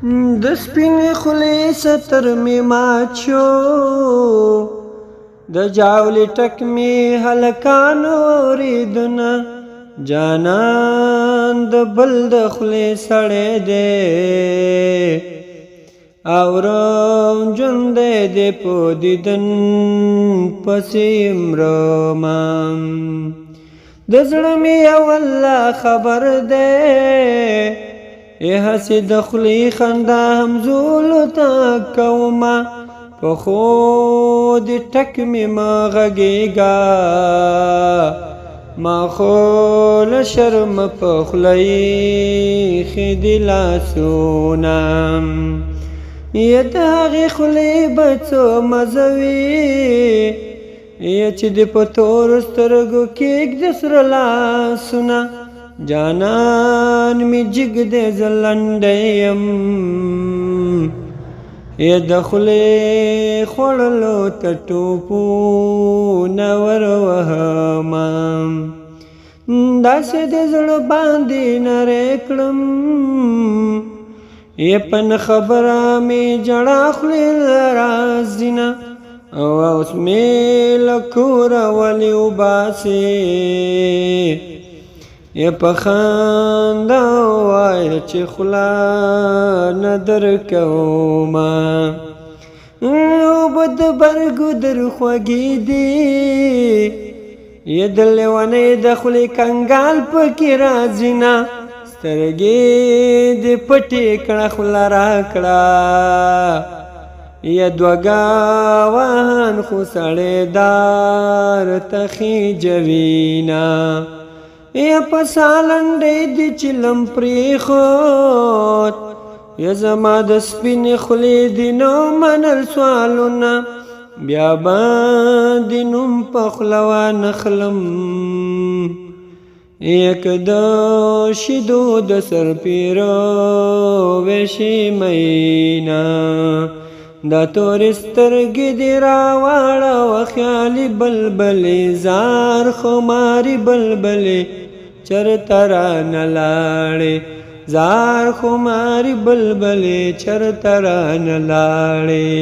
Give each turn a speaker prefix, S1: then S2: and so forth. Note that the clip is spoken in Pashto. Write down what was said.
S1: د سپینې خولې ستر مې مات شو، د جاولې ټک مې هلکانو اورېدونه، جانان د بل د خولې سړی دی، اورم ژوندی دی په دیدن پسې مرمه، د زړه مې یو الله خبر دی، هسې د خولې خندا هم زولو ته کومه، په خو د ټک مې مه غږېږه، ما خو له شرمه په خوله ایښي دي لاسونه، یا د هغې خولې به څو مزه وي، یا چې د په تورو سترګو کېږدي سره لاسونه، جانان می جګ دی زه لنډی یم، یا د خولې خوړلو ته ټوپونه ور وهمه، داسې د زړه باندې نری کړم، یا په نه خبره مې ژړا خولې راځینه، اوس مې له کوره ولې وباسې، یا په خندا ووایه چې خوله نه درکومه، اوبه د برګو در خوږې دي، یا د لیونۍ د خولې کنګال پکې راځینه، سترګې دې پټې کړه خوله راکړه، یا دوه ګاوان خو سړی دار ته خېجوینه، یا په سالنډۍ دې چلم پرېښود، یا زما د سپینې خولې دې نو منل سوالونه، بیا به دې نوم په خوله وانخلم، یا که د شیدو د سرپیرو وې شي میینه، دا تورې سترګې دې راواړوه خیالي بلبلې، زار خماري بلبلې چرته رانه لاړې، زار خماري بلبلې چرته رانه لاړې.